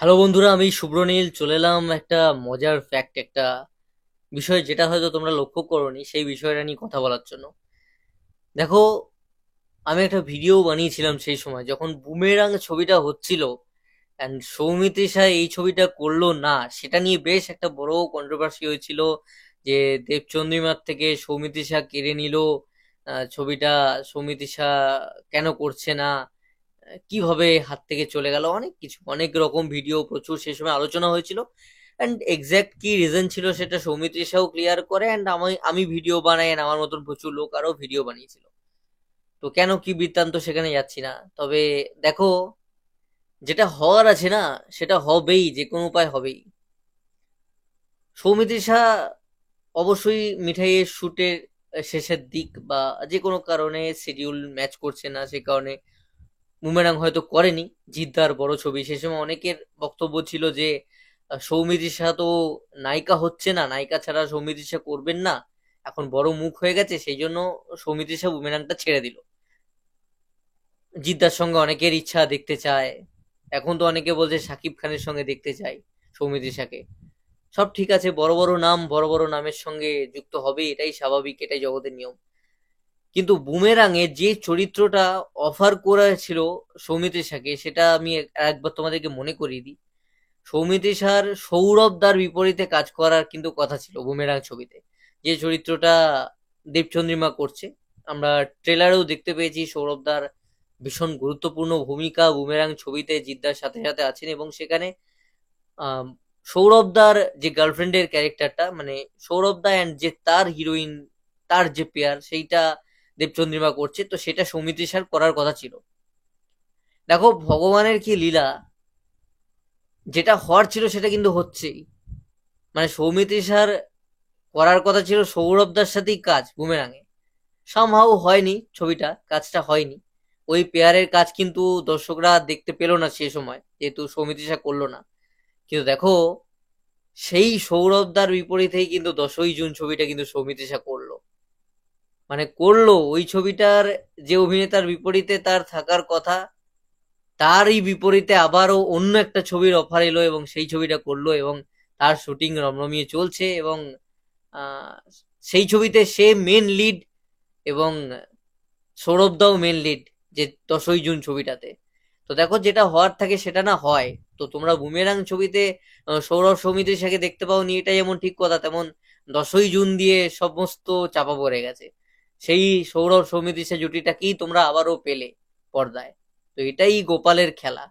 Hello বন্ধুরা, আমি শুভ্রনীল চলে এলাম একটা মজার ফ্যাক্ট, একটা বিষয় যেটা হয়তো তোমরা লক্ষ্য করোনি, সেই বিষয়টা নিয়ে কথা বলার জন্য। দেখো, আমি একটা ভিডিও বানিয়েছিলাম সেই সময় যখন বুমেরাং ছবিটা হচ্ছিল, অ্যান্ড সৌমিত্রিষা এই ছবিটা করলো না, সেটা নিয়ে বেশ একটা বড় কন্ট্রোভার্সি হয়েছিল যে দেবচন্দ্রিমার থেকে সৌমিত্রিষা কেড়ে নিল ছবিটা। সৌমিত্রিষা কেন করছে না, কিভাবে হাত থেকে চলে গেল, অনেক কিছু, অনেক রকম ভিডিও প্রচুর সেই সময় আলোচনা হয়েছিল। অ্যান্ড এক্স্যাক্ট কি রিজন ছিল সেটা সৌমিত্রিষাও ক্লিয়ার করে, অ্যান্ড আমি আমি ভিডিও বানাই, and আমার মতন প্রচুর লোক আরো ভিডিও বানিয়েছিল। তো কেন কি বৃত্তান্ত সেখানে যাচ্ছি না, তবে দেখো, যেটা হওয়ার আছে না সেটা হবেই, যে কোনো উপায় হবেই। সৌমিত্রিষা অবশ্যই মিঠাইয়ের শুটের শেষের দিক বা যে কোনো কারণে শিডিউল ম্যাচ করছে না, সে কারণে বুমেরাং হয়তো করেনি। জিদ্দার বড় ছবি, সে সময় অনেকের বক্তব্য ছিল যে সৌমিত্রিষা তো নায়িকা হচ্ছে না, নায়িকা ছাড়া সৌমিত্রিষা করবেন না, এখন বড় মুখ হয়ে গেছে, সেই জন্য সৌমিত্রিষা বুমেরাংটা ছেড়ে দিল। জিদ্দার সঙ্গে অনেকের ইচ্ছা দেখতে চায়, এখন তো অনেকে বলছে শাকিব খানের সঙ্গে দেখতে চাই সৌমিত্রিষাকে। সব ঠিক আছে, বড় বড় নাম বড় বড় নামের সঙ্গে যুক্ত হবে, এটাই স্বাভাবিক, এটাই জগতের নিয়ম। কিন্তু বুমেরাঙে যে চরিত্রটা অফার করেছিল সৌমিত্রিষাকে, সেটা আমি একবার তোমাদেরকে মনে করিয়ে দিই। সৌমিত্রিষার সৌরভদার বিপরীতে কাজ করার কিন্তু কথা ছিল বুমেরাং ছবিতে, যে চরিত্রটা দেবচন্দ্রিমা করছে। আমরা ট্রেলারেও দেখতে পেয়েছি সৌরভদার ভীষণ গুরুত্বপূর্ণ ভূমিকা বুমেরাং ছবিতে জিদ্দার সাথে সাথে আছেন, এবং সেখানে আম, সৌরভদার যে গার্লফ্রেন্ডের ক্যারেক্টারটা, মানে সৌরভদা অ্যান্ড যে তার হিরোইন, তার যে পেয়ার, সেইটা দেবচন্দ্রিমা করছে, তো সেটা সৌমিত্রিষার করার কথা ছিল। দেখো, ভগবানের কি লীলা, যেটা হওয়ার ছিল সেটা কিন্তু হচ্ছেই। মানে সৌমিত্রিষার করার কথা ছিল সৌরভদার সাথেই কাজ বুমেরাঙে, সামহাও হয়নি, ছবিটা কাজটা হয়নি। ওই পেয়ারের কাজ কিন্তু দর্শকরা দেখতে পেলো না সে সময়, যেহেতু সৌমিত্রিষা করলো না। কিন্তু দেখো, সেই সৌরভদার বিপরীতেই কিন্তু 10ই জুন ছবিটা কিন্তু সৌমিত্রিষা করলো। মানে করলো ওই ছবিটার, যে অভিনেতার বিপরীতে তার থাকার কথা, তারই বিপরীতে আবারও অন্য একটা ছবির অফার এলো এবং সেই ছবিটা করলো, এবং তার শুটিং রমরমিয়ে চলছে, এবং আহ, সেই ছবিতে সে মেন লিড, এবং সৌরভদাও মেন লিড, যে 10ই জুন ছবিটাতে। তো দেখো, যেটা হওয়ার থাকে সেটা না হয়। তো তোমরা বুমেরাং ছবিতে সৌরভ সৌমিত্রিষাকে দেখতে পাও নি, এটা যেমন ঠিক কথা, তেমন 10ই জুন দিয়ে সমস্ত চাপা পড়ে গেছে, সেই সৌরভ সৌমিত্রিষা জুটিটাকেই তোমরা আবারও পেলে পর্দায়। তো এটাই গোপালের খেলা।